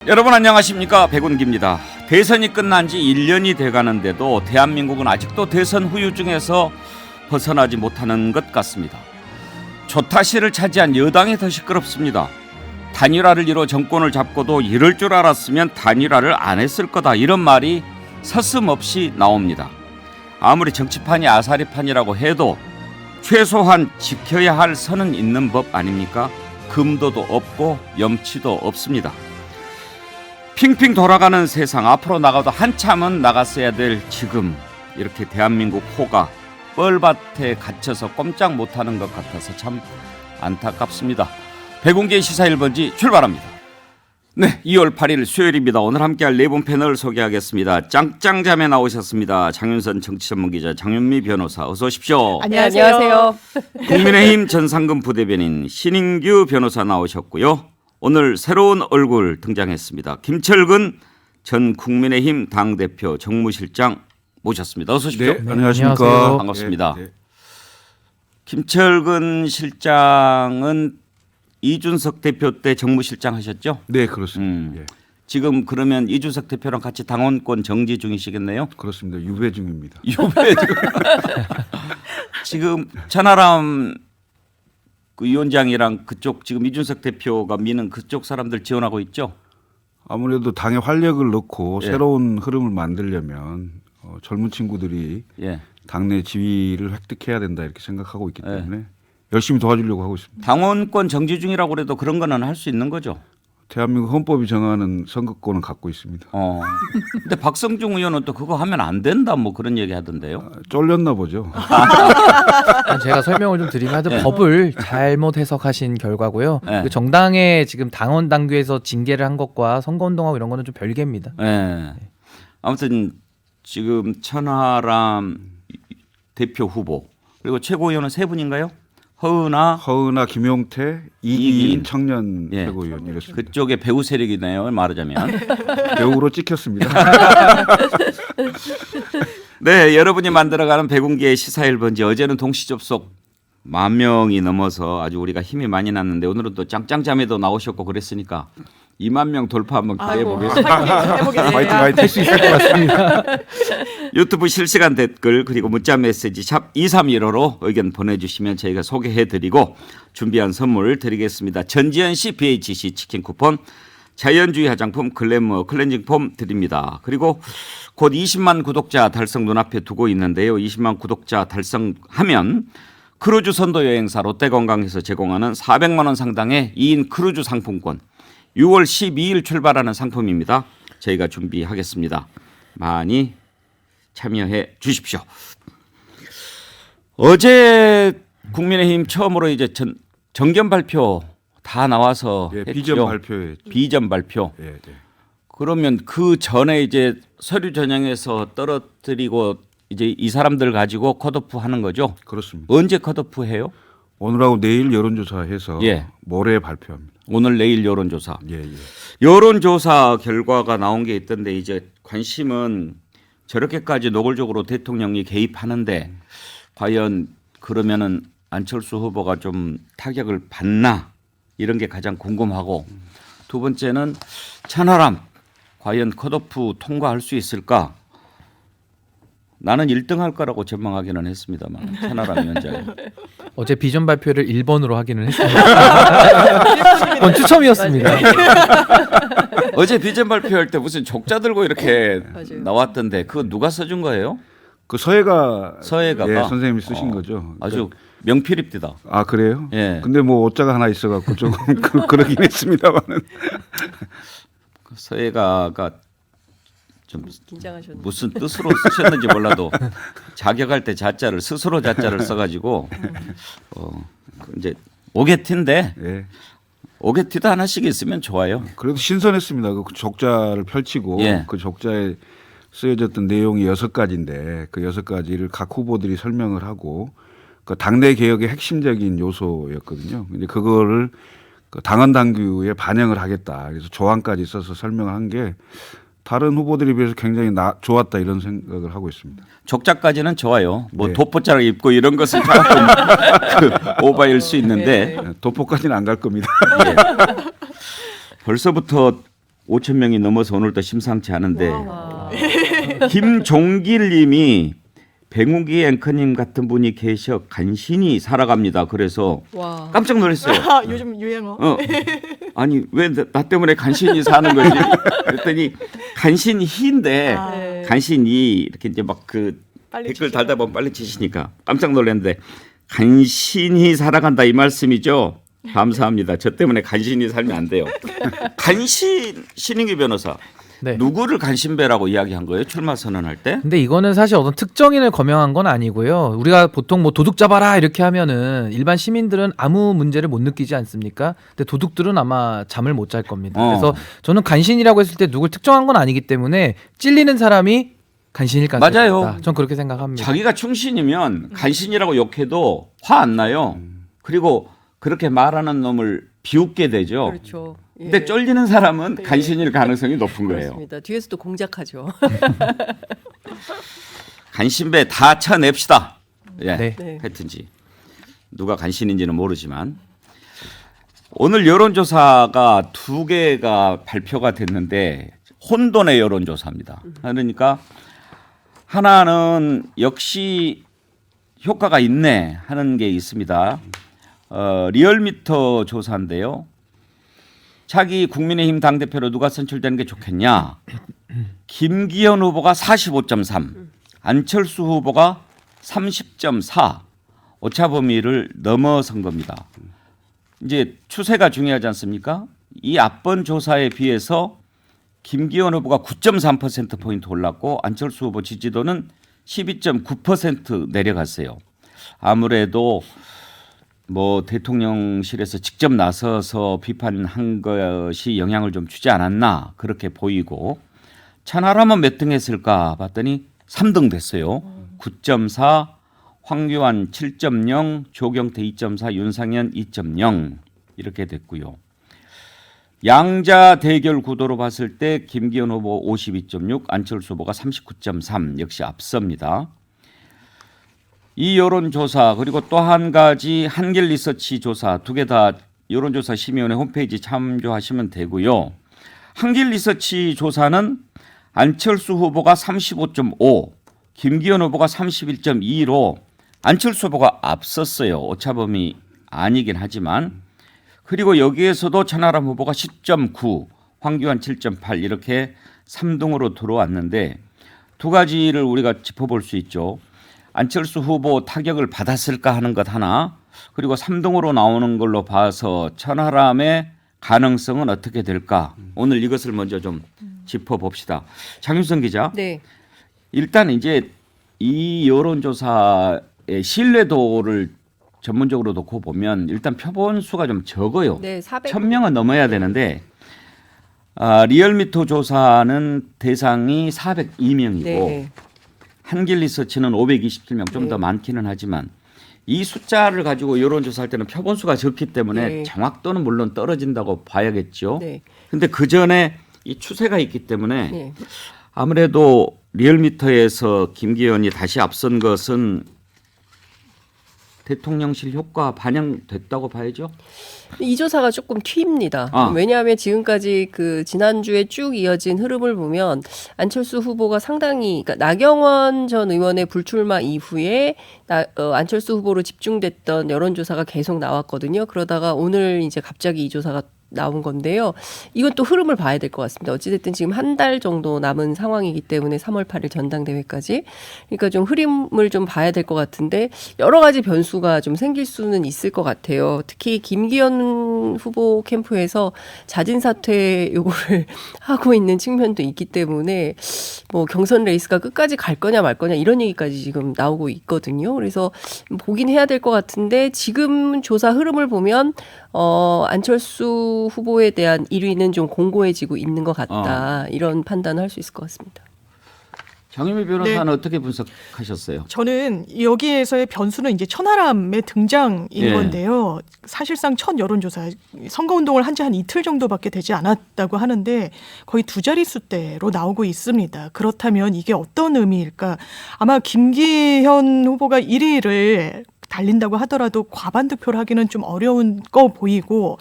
여러분 안녕하십니까, 백운기입니다. 대선이 끝난 지 1년이 돼가는데도 대한민국은 아직도 대선 후유증에서 벗어나지 못하는 것 같습니다. 조타시를 차지한 여당이 더 시끄럽습니다. 단일화를 이뤄 정권을 잡고도 이럴 줄 알았으면 단일화를 안 했을 거다, 이런 말이 서슴없이 나옵니다. 아무리 정치판이 아사리판이라고 해도 최소한 지켜야 할 선은 있는 법 아닙니까? 금도도 없고 염치도 없습니다. 핑핑 돌아가는 세상, 앞으로 나가도 한참은 나갔어야 될 지금, 이렇게 대한민국 호가 뻘밭에 갇혀서 꼼짝 못하는 것 같아서 참 안타깝습니다. 백운기의 시사 1번지 출발합니다. 네, 2월 8일 수요일입니다. 오늘 함께할 네 분 패널 소개하겠습니다. 짱짱잠에 나오셨습니다. 장윤선 정치전문기자, 장윤미 변호사, 어서 오십시오. 안녕하세요. 국민의힘 전상근 부대변인 신인규 변호사 나오셨고요. 오늘 새로운 얼굴 등장했습니다. 김철근 전 국민의힘 당대표 정무실장 모셨습니다. 어서 오십시오. 네, 안녕하십니까. 안녕하세요. 반갑습니다. 네, 네. 김철근 실장은 이준석 대표 때 정무실장 하셨죠? 네, 그렇습니다. 예, 지금 그러면 이준석 대표랑 같이 당원권 정지 중이시겠네요? 그렇습니다. 유배 중입니다. 유배 중. 지금 천하람 그 위원장이랑 그쪽 지금 이준석 대표가 미는 그쪽 사람들 지원하고 있죠? 아무래도 당에 활력을 넣고 예. 새로운 흐름을 만들려면 젊은 친구들이 예. 당내 지위를 획득해야 된다 이렇게 생각하고 있기 예. 때문에 열심히 도와주려고 하고 있습니다. 당원권 정지 중이라고 그래도 그런 거는 할 수 있는 거죠? 대한민국 헌법이 정하는 선거권은 갖고 있습니다. 근데 박성중 의원은 또 그거 하면 안 된다 뭐 그런 얘기 하던데요. 쫄렸나 보죠. 제가 설명을 좀 드리면 하여튼 네. 법을 잘못 해석하신 결과고요. 네. 그 정당의 지금 당원 당규에서 징계를 한 것과 선거운동하고 이런 거는 좀 별개입니다. 예. 아무튼 지금 천하람 대표 후보 그리고 최고위원은 세 분인가요? 허은하, 김용태, 이기인. 이기인 청년 예. 최고위원 이렇습니다. 그쪽에 배우 세력이네요, 말하자면. 배우로 찍혔습니다. 네, 여러분이 만들어가는 백운기의 시사 1번지, 어제는 동시 접속 10,000명이 넘어서 아주 우리가 힘이 많이 났는데 오늘은 또 짱짱잠에도 나오셨고 그랬으니까 20,000명 돌파 한번 기대해 보겠습니다. 화이팅 할 수 있을 것 같습니다. 유튜브 실시간 댓글 그리고 문자 메시지 샵 2315로 의견 보내주시면 저희가 소개해드리고 준비한 선물 드리겠습니다. 전지현 씨 BHC 치킨 쿠폰, 자연주의 화장품 글래머 클렌징 폼 드립니다. 그리고 곧 20만 구독자 달성 눈앞에 두고 있는데요. 20만 구독자 달성하면 크루즈 선도 여행사 롯데관광에서 제공하는 400만 원 상당의 2인 크루즈 상품권, 6월 12일 출발하는 상품입니다. 저희가 준비하겠습니다. 많이 참여해 주십시오. 어제 국민의힘 처음으로 이제 정견 발표 다 나와서 예, 했죠. 비전 발표에 비전 발표. 예, 예. 그러면 그 전에 이제 서류 전형에서 떨어뜨리고 이제 이 사람들 가지고 컷오프 하는 거죠. 그렇습니다. 언제 컷오프 해요? 오늘하고 내일 여론조사해서 예. 모레 발표합니다. 오늘 내일 여론조사. 예, 예. 여론조사 결과가 나온 게 있던데 이제 관심은 저렇게까지 노골적으로 대통령이 개입하는데 과연 그러면은 안철수 후보가 좀 타격을 받나, 이런 게 가장 궁금하고, 두 번째는 천하람 과연 컷오프 통과할 수 있을까? 나는 1등 할 거라고 전망하기는 했습니다만 천하람 위원장이. 어제 비전 발표를 1번으로 하기는 했습니다. 그건 추첨이었습니다. 어제 비전 발표할 때 무슨 족자 들고 이렇게 맞아요. 나왔던데 그거 누가 써준 거예요? 그 서해가가 서해가가? 선생님이 쓰신 거죠. 아주 명필입디다. 아 그래요? 예. 근데 뭐 오자가 하나 있어갖고 좀 그러긴 했습니다만은. 그 서해가가 좀 긴장하셨네. 무슨 뜻으로 쓰셨는지 몰라도 자격할 때 자자를 스스로 자자를 써가지고 이제 오게티인데 예. 오게티도 하나씩 있으면 좋아요. 그래도 신선했습니다. 그 적자를 펼치고 예. 그 적자에 쓰여졌던 내용이 6가지인데 그 6가지를 각 후보들이 설명을 하고 그 당내 개혁의 핵심적인 요소였거든요. 근데 그거를 그 당헌 당규에 반영을 하겠다. 그래서 조항까지 써서 설명을 한 게 다른 후보들에 비해서 굉장히 좋았다 이런 생각을 하고 있습니다. 적자까지는 좋아요. 뭐 네. 도포자를 입고 이런 것은 조금 그 오바일 수 있는데 도포까지는 안 갈 겁니다. 예. 벌써부터 5천 명이 넘어서 오늘도 심상치 않은데 와. 김종길 님이 백운기 앵커님 같은 분이 계셔 간신히 살아갑니다. 그래서 와. 깜짝 놀랐어요. 아, 요즘 유행어. 아니 왜 나 때문에 간신히 사는 거지? 그랬더니 간신히인데 아, 네. 간신히 이렇게 이제 막 그 빨리 댓글 치시죠. 달다 보면 빨리 치시니까 깜짝 놀랐는데 간신히 살아간다 이 말씀이죠. 감사합니다. 저 때문에 간신히 살면 안 돼요. 간신 신인규 변호사 네. 누구를 간신배라고 이야기한 거예요? 출마 선언할 때? 근데 이거는 사실 어떤 특정인을 거명한 건 아니고요. 우리가 보통 뭐 도둑 잡아라 이렇게 하면은 일반 시민들은 아무 문제를 못 느끼지 않습니까? 근데 도둑들은 아마 잠을 못 잘 겁니다. 그래서 저는 간신이라고 했을 때 누굴 특정한 건 아니기 때문에 찔리는 사람이 간신일 가능성이 맞아요. 있다. 전 그렇게 생각합니다. 자기가 충신이면 간신이라고 욕해도 화 안 나요. 그리고 그렇게 말하는 놈을 비웃게 되죠. 그렇죠. 예. 근데 쫄리는 사람은 간신일 가능성이 높은 거예요. 그렇습니다. 뒤에서도 공작하죠. 간신배 다 쳐냅시다. 예, 네. 네. 하여튼지 누가 간신인지는 모르지만 오늘 여론조사가 2개가 발표가 됐는데 혼돈의 여론조사입니다. 그러니까 하나는 역시 효과가 있네 하는 게 있습니다. 리얼미터 조사인데요. 차기 국민의힘 당대표로 누가 선출되는 게 좋겠냐. 김기현 후보가 45.3, 안철수 후보가 30.4, 오차범위를 넘어선 겁니다. 이제 추세가 중요하지 않습니까? 이 앞번 조사에 비해서 김기현 후보가 9.3%포인트 올랐고 안철수 후보 지지도는 12.9% 내려갔어요. 아무래도 뭐 대통령실에서 직접 나서서 비판한 것이 영향을 좀 주지 않았나 그렇게 보이고 천하람은 몇 등 했을까 봤더니 3등 됐어요. 9.4, 황교안 7.0, 조경태 2.4, 윤상현 2.0 이렇게 됐고요. 양자 대결 구도로 봤을 때 김기현 후보 52.6, 안철수 후보가 39.3 역시 앞섭니다. 이 여론조사 그리고 또 한 가지 한길 리서치 조사 2개 다 여론조사 심의원회 홈페이지 참조하시면 되고요. 한길 리서치 조사는 안철수 후보가 35.5, 김기현 후보가 31.2로 안철수 후보가 앞섰어요. 오차범위 아니긴 하지만. 그리고 여기에서도 천하람 후보가 10.9, 황교안 7.8 이렇게 3등으로 들어왔는데 두 가지를 우리가 짚어볼 수 있죠. 안철수 후보 타격을 받았을까 하는 것 하나, 그리고 3등으로 나오는 걸로 봐서 천하람의 가능성은 어떻게 될까? 오늘 이것을 먼저 좀 짚어봅시다. 장윤선 기자, 네. 일단 이제 이 여론조사의 신뢰도를 전문적으로 놓고 보면 일단 표본수가 좀 적어요. 네, 400. 1000명은 넘어야 되는데 리얼미터 조사는 대상이 402명이고 네. 한길 리서치는 527명 좀 더 네. 많기는 하지만 이 숫자를 가지고 여론조사할 때는 표본수가 적기 때문에 네. 정확도는 물론 떨어진다고 봐야겠죠. 네. 근데 그 전에 이 추세가 있기 때문에 네. 아무래도 리얼미터에서 김기현이 다시 앞선 것은 대통령실 효과 반영됐다고 봐야죠. 이 조사가 조금 튀입니다. 아. 왜냐하면 지금까지 그 지난주에 쭉 이어진 흐름을 보면 안철수 후보가 상당히, 그러니까 나경원 전 의원의 불출마 이후에 안철수 후보로 집중됐던 여론조사가 계속 나왔거든요. 그러다가 오늘 이제 갑자기 이 조사가 나온 건데요. 이건 또 흐름을 봐야 될 것 같습니다. 어찌됐든 지금 한 달 정도 남은 상황이기 때문에 3월 8일 전당대회까지. 그러니까 좀 흐름을 좀 봐야 될 것 같은데 여러 가지 변수가 좀 생길 수는 있을 것 같아요. 특히 김기현 후보 캠프에서 자진 사퇴 요구를 하고 있는 측면도 있기 때문에 뭐 경선 레이스가 끝까지 갈 거냐 말 거냐 이런 얘기까지 지금 나오고 있거든요. 그래서 보긴 해야 될 것 같은데 지금 조사 흐름을 보면 안철수 후보에 대한 1위는 좀 공고해지고 있는 것 같다. 이런 판단을 할 수 있을 것 같습니다. 장유미 변호사는 어떻게 분석하셨어요? 저는 여기에서의 변수는 이제 천하람의 등장인 예. 건데요. 사실상 첫 여론조사 선거운동을 한 지 한 이틀 정도밖에 되지 않았다고 하는데 거의 두 자릿수대로 나오고 있습니다. 그렇다면 이게 어떤 의미일까? 아마 김기현 후보가 1위를 달린다고 하더라도 과반 득표를 하기는 좀 어려운 거 보이고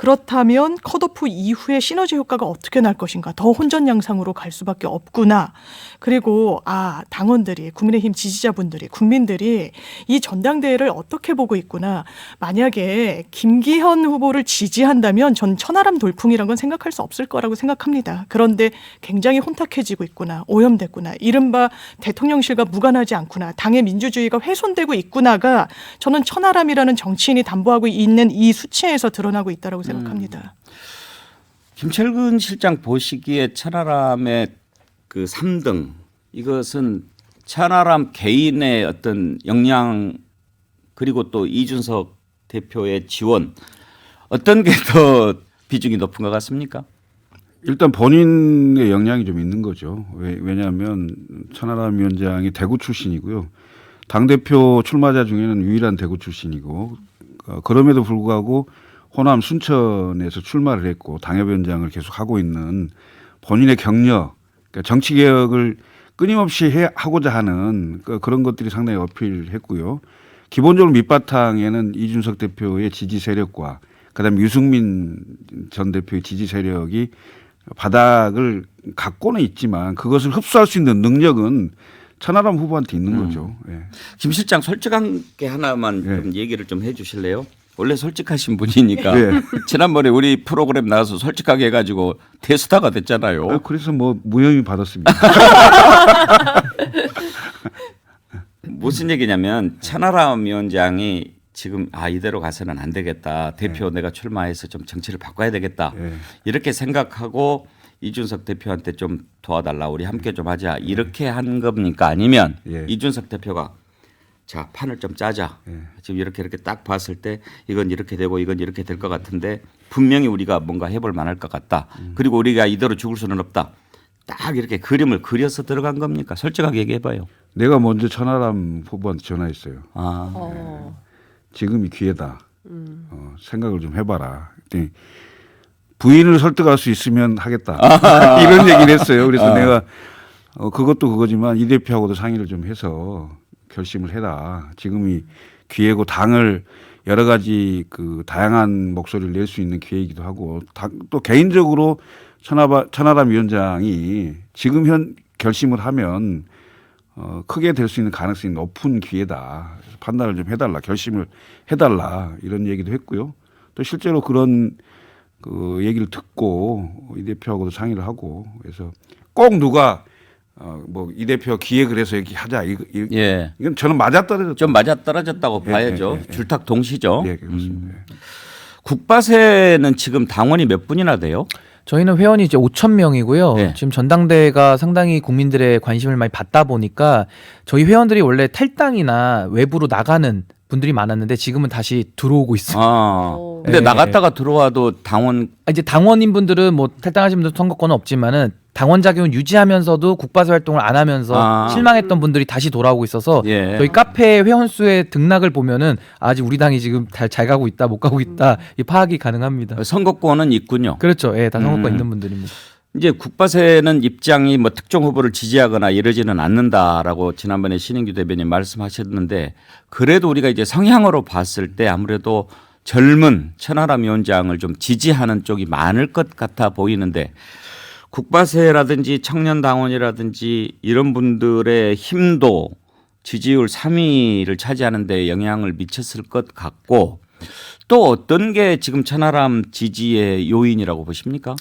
그렇다면 컷오프 이후에 시너지 효과가 어떻게 날 것인가. 더 혼전 양상으로 갈 수밖에 없구나. 그리고 당원들이, 국민의힘 지지자분들이, 국민들이 이 전당대회를 어떻게 보고 있구나. 만약에 김기현 후보를 지지한다면 전 천하람 돌풍이란 건 생각할 수 없을 거라고 생각합니다. 그런데 굉장히 혼탁해지고 있구나. 오염됐구나. 이른바 대통령실과 무관하지 않구나. 당의 민주주의가 훼손되고 있구나가 저는 천하람이라는 정치인이 담보하고 있는 이 수치에서 드러나고 있다고 생각합니다. 김철근 실장 보시기에 천하람의 그 3등 이것은 천하람 개인의 어떤 역량 그리고 또 이준석 대표의 지원 어떤 게 더 비중이 높은 것 같습니까? 일단 본인의 역량이 좀 있는 거죠. 왜냐하면 천하람 위원장이 대구 출신이고요. 당대표 출마자 중에는 유일한 대구 출신이고 그럼에도 불구하고 호남 순천에서 출마를 했고 당협위원장을 계속 하고 있는 본인의 격려, 그러니까 정치개혁을 끊임없이 하고자 하는 그런 것들이 상당히 어필했고요. 기본적으로 밑바탕에는 이준석 대표의 지지 세력과 그다음에 유승민 전 대표의 지지 세력이 바닥을 갖고는 있지만 그것을 흡수할 수 있는 능력은 천하람 후보한테 있는 거죠. 예. 김 실장 솔직한 게 하나만 예. 좀 얘기를 좀 해주실래요? 원래 솔직하신 분이니까 예. 지난번에 우리 프로그램 나와서 솔직하게 해가지고 대스타가 됐잖아요. 그래서 뭐 무혐의 받았습니다. 무슨 얘기냐면 천하람 위원장이 지금 이대로 가서는 안 되겠다. 대표 내가 출마해서 좀 정치를 바꿔야 되겠다. 예. 이렇게 생각하고 이준석 대표한테 좀 도와달라. 우리 함께 좀 하자. 이렇게 한 겁니까? 아니면 예. 이준석 대표가 자 판을 좀 짜자. 예. 지금 이렇게 딱 봤을 때 이건 이렇게 되고 이건 이렇게 될 것 같은데 분명히 우리가 뭔가 해볼 만할 것 같다. 그리고 우리가 이대로 죽을 수는 없다. 딱 이렇게 그림을 그려서 들어간 겁니까? 솔직하게 얘기해봐요. 내가 먼저 천하람 후보한테 전화했어요. 지금이 기회다. 생각을 좀 해봐라. 그랬더니 부인을 설득할 수 있으면 하겠다. 이런 얘기를 했어요. 그래서 내가 그것도 그거지만 이 대표하고도 상의를 좀 해서 결심을 해라. 지금이 기회고 당을 여러 가지 그 다양한 목소리를 낼 수 있는 기회이기도 하고 또 개인적으로 천하람 위원장이 지금 결심을 하면 크게 될 수 있는 가능성이 높은 기회다. 그래서 판단을 좀 해달라. 결심을 해달라. 이런 얘기도 했고요. 또 실제로 그런 그 얘기를 듣고 이 대표하고도 상의를 하고 그래서 꼭 누가 뭐 이 대표 기획을 해서 이렇게 하자. 예. 이건 저는 맞아떨어졌다. 좀 맞아떨어졌다고 예, 봐야죠. 예, 예. 줄탁 동시죠. 예, 그렇습니다. 국바세는 지금 당원이 몇 분이나 돼요? 저희는 회원이 이제 5천 명이고요. 네. 지금 전당대회가 상당히 국민들의 관심을 많이 받다 보니까 저희 회원들이 원래 탈당이나 외부로 나가는 분들이 많았는데 지금은 다시 들어오고 있어요. 근데 네. 나갔다가 들어와도 당원 이제 당원인 분들은 뭐 탈당하신 분들 선거권은 없지만은 당원 자격은 유지하면서도 국바세 활동을 안 하면서 실망했던 분들이 다시 돌아오고 있어서 예. 저희 카페 회원 수의 등락을 보면은 아직 우리 당이 지금 잘 가고 있다 못 가고 있다 이 파악이 가능합니다. 선거권은 있군요. 그렇죠. 예, 다 선거권 있는 분들입니다. 이제 국바세는 입장이 뭐 특정 후보를 지지하거나 이러지는 않는다라고 지난번에 신인규 대변인 말씀하셨는데 그래도 우리가 이제 성향으로 봤을 때 아무래도 젊은 천하람 위원장을 좀 지지하는 쪽이 많을 것 같아 보이는데 국바세라든지 청년 당원이라든지 이런 분들의 힘도 지지율 3위를 차지하는 데 영향을 미쳤을 것 같고 또 어떤 게 지금 천하람 지지의 요인이라고 보십니까?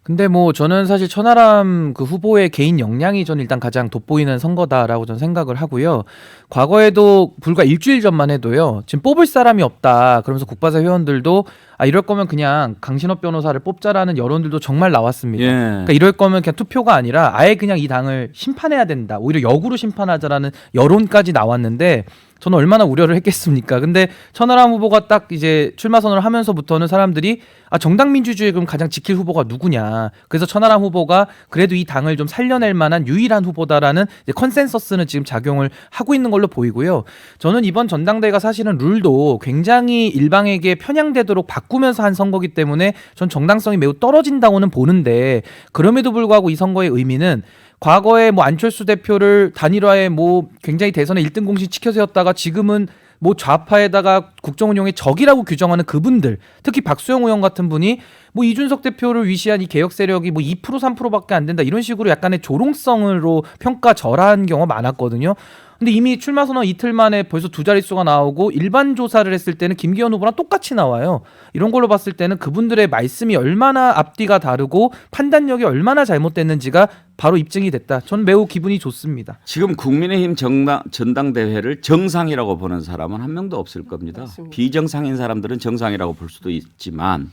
근데 뭐 저는 사실 천하람 그 후보의 개인 역량이 저는 일단 가장 돋보이는 선거다라고 저는 생각을 하고요. 과거에도 불과 일주일 전만 해도요. 지금 뽑을 사람이 없다. 그러면서 국바세 회원들도 이럴 거면 그냥 강신업 변호사를 뽑자라는 여론들도 정말 나왔습니다. 예. 그러니까 이럴 거면 그냥 투표가 아니라 아예 그냥 이 당을 심판해야 된다. 오히려 역으로 심판하자라는 여론까지 나왔는데 저는 얼마나 우려를 했겠습니까? 근데 천하람 후보가 딱 이제 출마 선언을 하면서부터는 사람들이 정당 민주주의 그럼 가장 지킬 후보가 누구냐. 그래서 천하람 후보가 그래도 이 당을 좀 살려낼 만한 유일한 후보다라는 이제 컨센서스는 지금 작용을 하고 있는 걸로 보이고요. 저는 이번 전당대회가 사실은 룰도 굉장히 일방에게 편향되도록 바꾸면서 한 선거기 때문에 전 정당성이 매우 떨어진다고는 보는데 그럼에도 불구하고 이 선거의 의미는 과거에 뭐 안철수 대표를 단일화에 뭐 굉장히 대선에 1등 공신 지켜 세웠다가 지금은 뭐 좌파에다가 국정운영의 적이라고 규정하는 그분들, 특히 박수영 의원 같은 분이 뭐 이준석 대표를 위시한 이 개혁 세력이 뭐 2% 3%밖에 안 된다 이런 식으로 약간의 조롱성으로 평가절하한 경우가 많았거든요. 근데 이미 출마 선언 이틀 만에 벌써 두 자릿수가 나오고 일반 조사를 했을 때는 김기현 후보랑 똑같이 나와요. 이런 걸로 봤을 때는 그분들의 말씀이 얼마나 앞뒤가 다르고 판단력이 얼마나 잘못됐는지가 바로 입증이 됐다. 저는 매우 기분이 좋습니다. 지금 국민의힘 전당대회를 정상이라고 보는 사람은 한 명도 없을 겁니다. 맞습니다. 비정상인 사람들은 정상이라고 볼 수도 있지만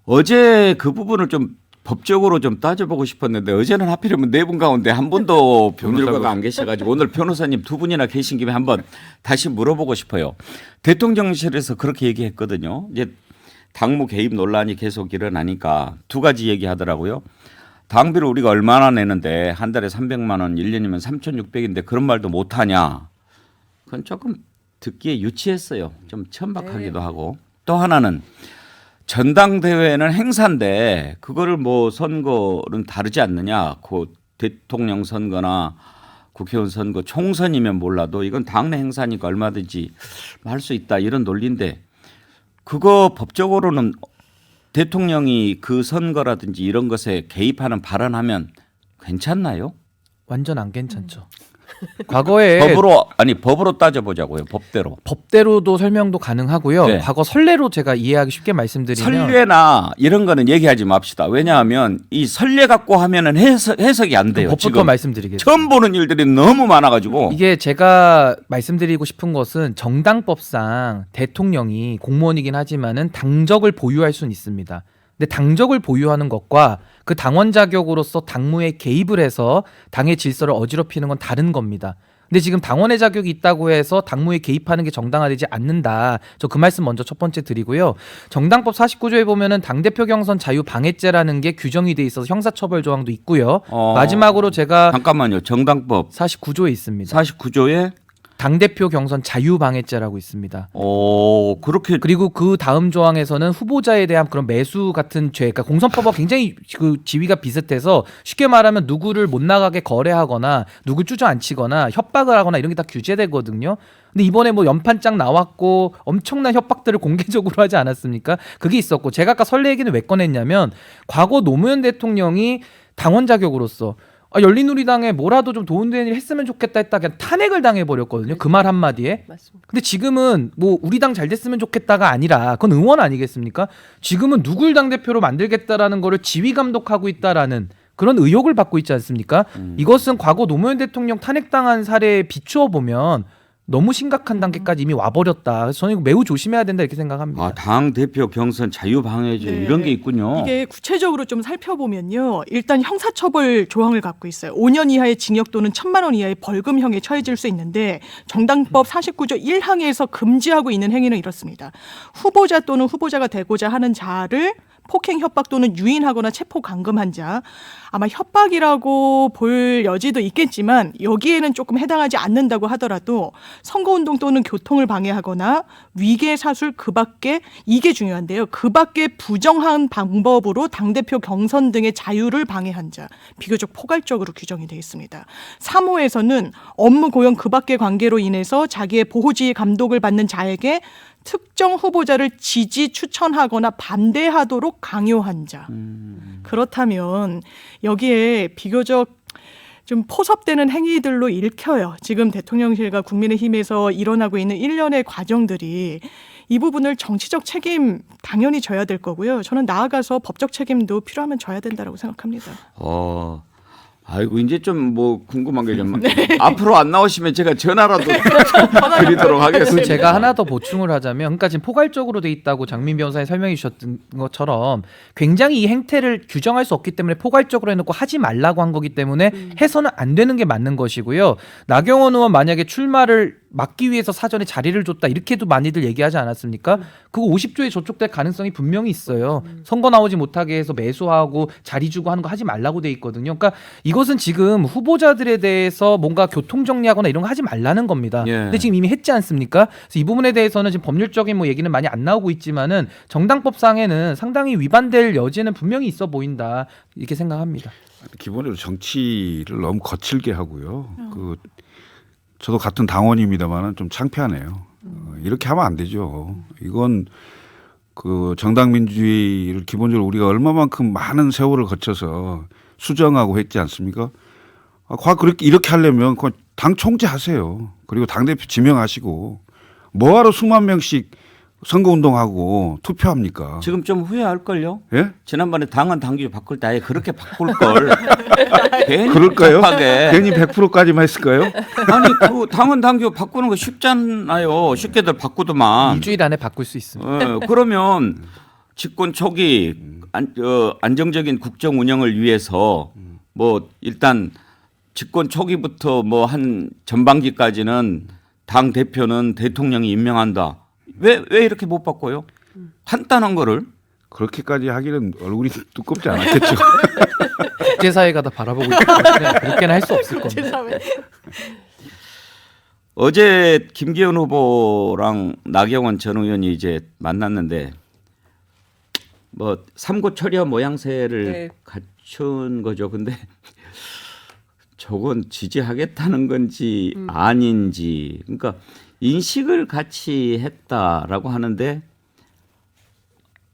어제 그 부분을 좀 법적으로 좀 따져보고 싶었는데 어제는 하필이면 네 분 가운데 한 분도 법률가가 안 계셔가지고 오늘 변호사님 두 분이나 계신 김에 한번 다시 물어보고 싶어요. 대통령실에서 그렇게 얘기했거든요. 이제 당무 개입 논란이 계속 일어나니까 두 가지 얘기하더라고요. 당비를 우리가 얼마나 내는데 한 달에 300만 원, 1년이면 3,600인데 그런 말도 못하냐. 그건 조금 듣기에 유치했어요. 좀 천박하기도 하고. 또 하나는 전당대회는 행사인데 그거를 뭐 선거는 다르지 않느냐. 그 대통령 선거나 국회의원 선거 총선이면 몰라도 이건 당내 행사니까 얼마든지 할 수 있다 이런 논리인데 그거 법적으로는 대통령이 그 선거라든지 이런 것에 개입하는 발언하면 괜찮나요? 완전 안 괜찮죠. 과거에 법으로 따져보자고요. 법대로. 법대로도 설명도 가능하고요. 네. 과거 선례로 제가 이해하기 쉽게 말씀드리면 선례나 이런 거는 얘기하지 맙시다. 왜냐하면 이 선례 갖고 하면은 해석이 안 돼요. 법부터 지금 말씀드리겠습니다. 처음 보는 일들이 너무 많아가지고 이게 제가 말씀드리고 싶은 것은 정당법상 대통령이 공무원이긴 하지만은 당적을 보유할 수는 있습니다. 근데 당적을 보유하는 것과 그 당원 자격으로서 당무에 개입을 해서 당의 질서를 어지럽히는 건 다른 겁니다. 근데 지금 당원의 자격이 있다고 해서 당무에 개입하는 게 정당화되지 않는다. 저 그 말씀 먼저 첫 번째 드리고요. 정당법 49조에 보면은 당대표 경선 자유 방해죄라는 게 규정이 돼 있어서 형사처벌 조항도 있고요. 마지막으로 제가 잠깐만요. 정당법 49조에 있습니다. 49조에 당대표 경선 자유방해죄라고 있습니다. 그렇게 그리고 그 다음 조항에서는 후보자에 대한 그런 매수 같은 죄, 그러니까 공선법과 굉장히 그 지위가 비슷해서 쉽게 말하면 누구를 못 나가게 거래하거나 누구 주저앉히거나 협박을 하거나 이런 게 다 규제되거든요. 근데 이번에 뭐 연판장 나왔고 엄청난 협박들을 공개적으로 하지 않았습니까? 그게 있었고 제가 아까 선례 얘기는 왜 꺼냈냐면 과거 노무현 대통령이 당원 자격으로서 열린우리당에 뭐라도 좀 도움되는 일 했으면 좋겠다 했다 그냥 탄핵을 당해버렸거든요. 그 말 한마디에. 맞습니다. 근데 지금은 뭐 우리 당 잘 됐으면 좋겠다가 아니라 그건 응원 아니겠습니까? 지금은 누굴 당대표로 만들겠다라는 거를 지휘 감독하고 있다라는 그런 의혹을 받고 있지 않습니까? 이것은 과거 노무현 대통령 탄핵당한 사례에 비추어 보면 너무 심각한 단계까지 이미 와버렸다. 그래서 저는 이거 매우 조심해야 된다 이렇게 생각합니다. 당 대표 경선 자유방해죄 네. 이런 게 있군요. 이게 구체적으로 좀 살펴보면요. 일단 형사처벌 조항을 갖고 있어요. 5년 이하의 징역 또는 1,000만 원 이하의 벌금형에 처해질 수 있는데 정당법 49조 1항에서 금지하고 있는 행위는 이렇습니다. 후보자 또는 후보자가 되고자 하는 자를 폭행, 협박 또는 유인하거나 체포, 감금한 자. 아마 협박이라고 볼 여지도 있겠지만 여기에는 조금 해당하지 않는다고 하더라도 선거운동 또는 교통을 방해하거나 위계 사술 그 밖에 이게 중요한데요. 그 밖에 부정한 방법으로 당대표 경선 등의 자유를 방해한 자. 비교적 포괄적으로 규정이 되어 있습니다. 3호에서는 업무 고용 그 밖의 관계로 인해서 자기의 보호지휘 감독을 받는 자에게 특정 후보자를 지지, 추천하거나 반대하도록 강요한 자. 그렇다면 여기에 비교적 좀 포섭되는 행위들로 읽혀요. 지금 대통령실과 국민의힘에서 일어나고 있는 일련의 과정들이 이 부분을 정치적 책임 당연히 져야 될 거고요. 저는 나아가서 법적 책임도 필요하면 져야 된다고 생각합니다. 아이고 이제 좀 뭐 궁금한 게 좀 앞으로 안 나오시면 제가 전화라도 드리도록 하겠습니다. 제가 하나 더 보충을 하자면, 그러니까 지금 포괄적으로 돼 있다고 장민 변호사님 설명해 주셨던 것처럼 굉장히 이 행태를 규정할 수 없기 때문에 포괄적으로 해놓고 하지 말라고 한 거기 때문에 해서는 안 되는 게 맞는 것이고요. 나경원 의원 만약에 출마를 막기 위해서 사전에 자리를 줬다 이렇게도 많이들 얘기하지 않았습니까? 그거 50조에 저촉될 가능성이 분명히 있어요. 선거 나오지 못하게 해서 매수하고 자리 주고 하는 거 하지 말라고 돼 있거든요. 그러니까 이것은 지금 후보자들에 대해서 뭔가 교통 정리하거나 이런 거 하지 말라는 겁니다. 예. 근데 지금 이미 했지 않습니까? 그래서 이 부분에 대해서는 지금 법률적인 뭐 얘기는 많이 안 나오고 있지만은 정당법상에는 상당히 위반될 여지는 분명히 있어 보인다 이렇게 생각합니다. 기본적으로 정치를 너무 거칠게 하고요. 저도 같은 당원입니다만은 좀 창피하네요. 이렇게 하면 안 되죠. 이건 그 정당 민주주의를 기본적으로 우리가 얼마만큼 많은 세월을 거쳐서 수정하고 했지 않습니까? 그렇게 이렇게 하려면 당 총재하세요. 그리고 당대표 지명하시고 뭐하러 수만 명씩 선거운동하고 투표합니까? 지금 좀 후회할걸요? 예? 지난번에 당헌 당규 바꿀 때 아예 그렇게 바꿀 걸. 괜히 그럴까요? 복잡하게. 괜히 100%까지만 했을까요? 아니 그 당헌 당규 바꾸는 거 쉽잖아요. 쉽게들 바꾸더만. 일주일 안에 바꿀 수 있습니다. 그러면 집권 초기 안정적인 국정 운영을 위해서 뭐 일단 집권 초기부터 뭐 한 전반기까지는 당 대표는 대통령이 임명한다. 왜 이렇게 못 바꿔요? 간단한 거를. 그렇게까지 하기는 얼굴이 두껍지 않았겠죠. 국제사회가 다 바라보고 있기 때문에 그렇게는 할 수 없을 겁니다. 어제 김기현 후보랑 나경원 전 의원이 이제 만났는데 뭐 삼고철야 모양새를 네. 갖춘 거죠. 근데 저건 지지하겠다는 건지 아닌지 그러니까 인식을 같이 했다라고 하는데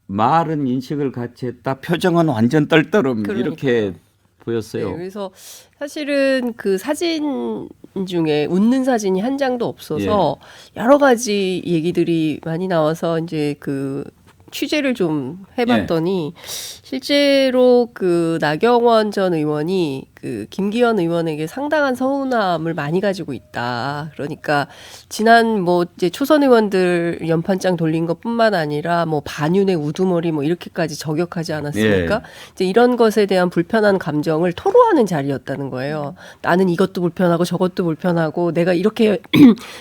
말은 인식을 같이 했다. 표정은 완전 떨떠름 이렇게 보였어요. 네, 그래서 사실은 그 사진 중에 웃는 사진이 한 장도 없어서 여러 가지 얘기들이 많이 나와서 이제 그 취재를 좀 해봤더니 실제로 그 나경원 전 의원이 그 김기현 의원에게 상당한 서운함을 많이 가지고 있다. 그러니까 지난 뭐 이제 초선 의원들 연판장 돌린 것뿐만 아니라 뭐 반윤의 우두머리 뭐 이렇게까지 저격하지 않았습니까? 이제 이런 것에 대한 불편한 감정을 토로하는 자리였다는 거예요. 나는 이것도 불편하고 저것도 불편하고 내가 이렇게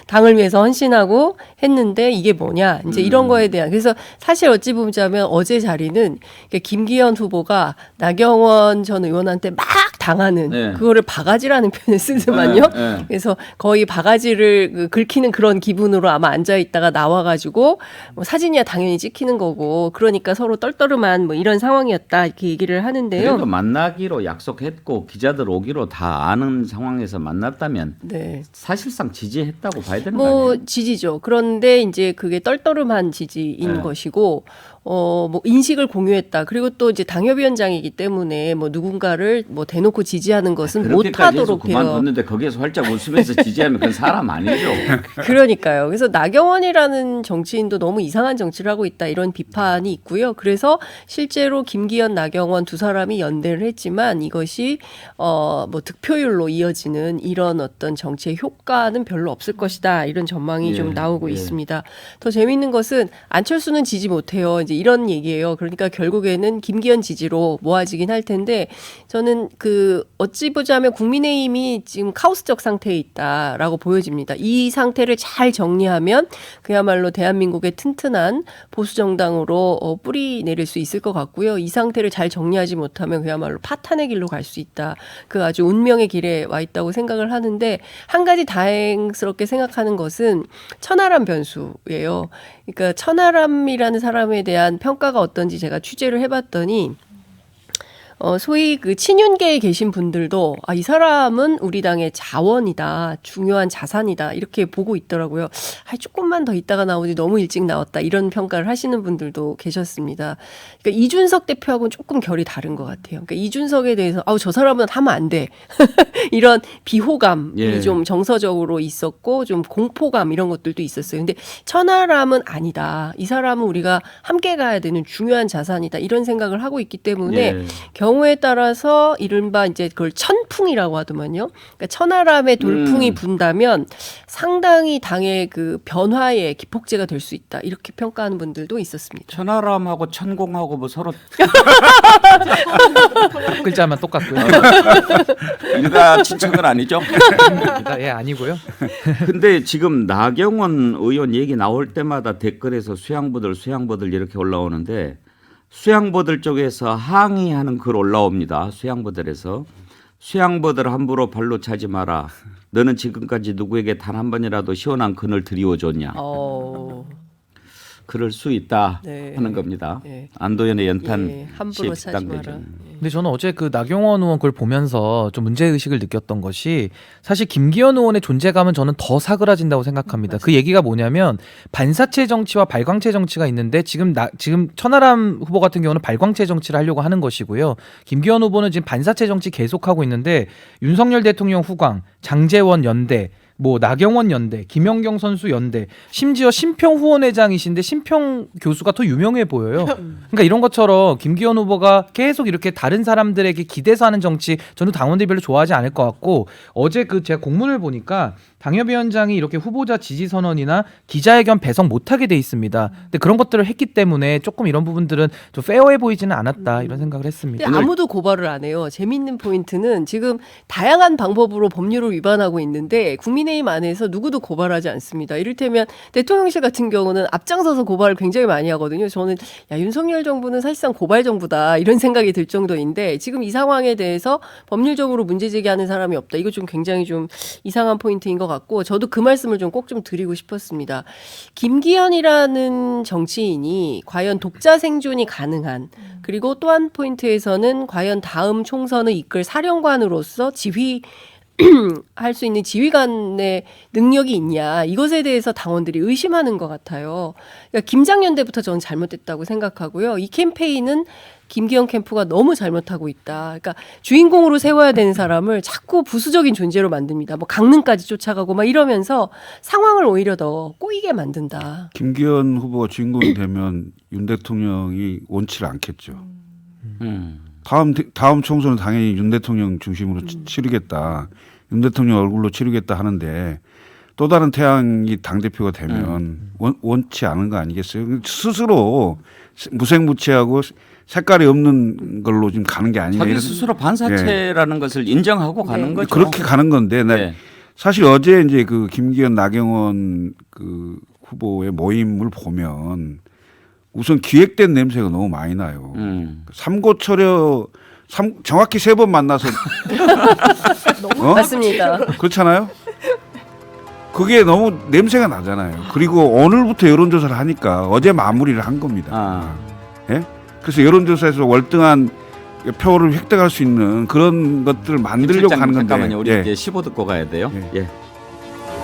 당을 위해서 헌신하고 했는데 이게 뭐냐? 이제 이런 거에 대한 그래서 사실 어찌 보자면 어제 자리는 김기현 후보가 나경원 전 의원한테 막 당하는 그거를 바가지라는 표현을 쓰더만요. 그래서 거의 바가지를 긁히는 그런 기분으로 아마 앉아 있다가 나와가지고 뭐 사진이야 당연히 찍히는 거고 그러니까 서로 떨떠름한 뭐 이런 상황이었다 이렇게 얘기를 하는데요. 그래도 만나기로 약속했고 기자들 오기로 다 아는 상황에서 만났다면 네. 사실상 지지했다고 봐야 되는 거 뭐 아니에요? 지지죠. 그런데 이제 그게 떨떠름한 지지인 것이고 뭐 인식을 공유했다. 그리고 또 이제 당협위원장이기 때문에 뭐 누군가를 뭐 대놓고 지지하는 것은 그렇게까지 해서 못하도록 해요. 그만뒀는데 거기에서 활짝 웃으면서 지지하면 그건 사람 아니죠. 그러니까요. 그래서 나경원이라는 정치인도 너무 이상한 정치를 하고 있다 이런 비판이 있고요. 그래서 실제로 김기현, 나경원 두 사람이 연대를 했지만 이것이 뭐 득표율로 이어지는 이런 어떤 정치의 효과는 별로 없을 것이다 이런 전망이 좀 나오고 있습니다. 더 재미있는 것은 안철수는 지지 못해요. 이제 이런 얘기예요. 그러니까 결국에는 김기현 지지로 모아지긴 할 텐데 저는 그 어찌 보자면 국민의힘이 지금 카오스적 상태에 있다라고 보여집니다. 이 상태를 잘 정리하면 그야말로 대한민국의 튼튼한 보수 정당으로 뿌리 내릴 수 있을 것 같고요. 이 상태를 잘 정리하지 못하면 그야말로 파탄의 길로 갈 수 있다. 그 아주 운명의 길에 와 있다고 생각을 하는데 한 가지 다행스럽게 생각하는 것은 천하람 변수예요. 그러니까 천하람이라는 사람에 대한 평가가 어떤지 제가 취재를 해봤더니 소위 그 친윤계에 계신 분들도 이 사람은 우리 당의 자원이다, 중요한 자산이다 이렇게 보고 있더라고요. 조금만 더 있다가 나오지 너무 일찍 나왔다 이런 평가를 하시는 분들도 계셨습니다. 그러니까 이준석 대표하고는 조금 결이 다른 것 같아요. 그러니까 이준석에 대해서 저 사람은 하면 안 돼 이런 비호감이 좀 정서적으로 있었고 좀 공포감 이런 것들도 있었어요. 근데 천하람은 아니다. 이 사람은 우리가 함께 가야 되는 중요한 자산이다 이런 생각을 하고 있기 때문에 경우에 따라서 이른바 이제 그걸 천풍이라고 하더만요. 그러니까 천하람의 돌풍이 분다면 상당히 당의 그 변화의 기폭제가 될 수 있다. 이렇게 평가하는 분들도 있었습니다. 천하람하고 천공하고 뭐 서로 글자만 똑같고요. 일가 친척은 아니죠. 예, 아니고요. 근데 지금 나경원 의원 얘기 나올 때마다 댓글에서 수양보들 이렇게 올라오는데 수양보들 쪽에서 항의하는 글 올라옵니다. 수양보들에서 수양보들 함부로 발로 차지 마라. 너는 지금까지 누구에게 단 한 번이라도 시원한 그늘 드리워줬냐. 그럴 수 있다 네. 하는 겁니다. 네. 안도현의 연탄 예, 함부로 시의 차지 집단 마라. 대전. 근데 저는 어제 그 나경원 의원 그걸 보면서 좀 문제의식을 느꼈던 것이 사실 김기현 의원의 존재감은 저는 더 사그라진다고 생각합니다. 그 얘기가 뭐냐면 반사체 정치와 발광체 정치가 있는데 지금 천하람 후보 같은 경우는 발광체 정치를 하려고 하는 것이고요. 김기현 후보는 지금 반사체 정치 계속하고 있는데 윤석열 대통령 후광, 장제원 연대, 뭐 나경원 연대, 김연경 선수 연대, 심지어 심평 후원회장이신데 심평 교수가 더 유명해 보여요. 그러니까 이런 것처럼 김기현 후보가 계속 이렇게 다른 사람들에게 기대서 하는 정치 저는 당원들이 별로 좋아하지 않을 것 같고 어제 그 제가 공문을 보니까 당협위원장이 이렇게 후보자 지지 선언이나 기자회견 배석 못하게 돼 있습니다. 근데 그런 것들을 했기 때문에 조금 이런 부분들은 좀 페어해 보이지는 않았다 이런 생각을 했습니다. 근데 아무도 고발을 안 해요. 재밌는 포인트는 지금 다양한 방법으로 법률을 위반하고 있는데 국민의힘 안에서 누구도 고발하지 않습니다. 이를테면 대통령실 같은 경우는 앞장서서 고발을 굉장히 많이 하거든요. 저는 야, 윤석열 정부는 사실상 고발 정부다 이런 생각이 들 정도인데 지금 이 상황에 대해서 법률적으로 문제 제기하는 사람이 없다. 이거 좀 굉장히 좀 이상한 포인트인 것 같고 저도 그 말씀을 좀 꼭 좀 드리고 싶었습니다. 김기현이라는 정치인이 과연 독자 생존이 가능한 그리고 또 한 포인트에서는 과연 다음 총선을 이끌 사령관으로서 할 수 있는 지휘관의 능력이 있냐 이것에 대해서 당원들이 의심하는 것 같아요. 그러니까 김장연대부터 저는 잘못됐다고 생각하고요. 이 캠페인은 김기현 캠프가 너무 잘못하고 있다. 그러니까 주인공으로 세워야 되는 사람을 자꾸 부수적인 존재로 만듭니다. 뭐 강릉까지 쫓아가고 막 이러면서 상황을 오히려 더 꼬이게 만든다. 김기현 후보가 주인공이 되면 윤 대통령이 원치를 않겠죠. 다음 총선은 당연히 윤 대통령 중심으로 치르겠다. 윤 대통령 얼굴로 치르겠다 하는데 또 다른 태양이 당대표가 되면 원치 않은 거 아니겠어요? 스스로 무색무취하고 색깔이 없는 걸로 지금 가는 게 아니냐. 자기 스스로 반사체라는 것을 인정하고 가는 거죠. 그렇게 가는 건데 네. 사실 어제 이제 그 김기현 나경원 그 후보의 모임을 보면 우선 기획된 냄새가 너무 많이 나요. 삼고초려 정확히 3번 만나서 맞습니다. 그렇잖아요. 그게 너무 냄새가 나잖아요. 그리고 오늘부터 여론조사를 하니까 어제 마무리를 한 겁니다. 예? 그래서 여론조사에서 월등한 표를 획득할 수 있는 그런 것들을 만들려고 하는 건데. 잠깐만요. 우리 이제 15 듣고 가야 돼요. 예. 예.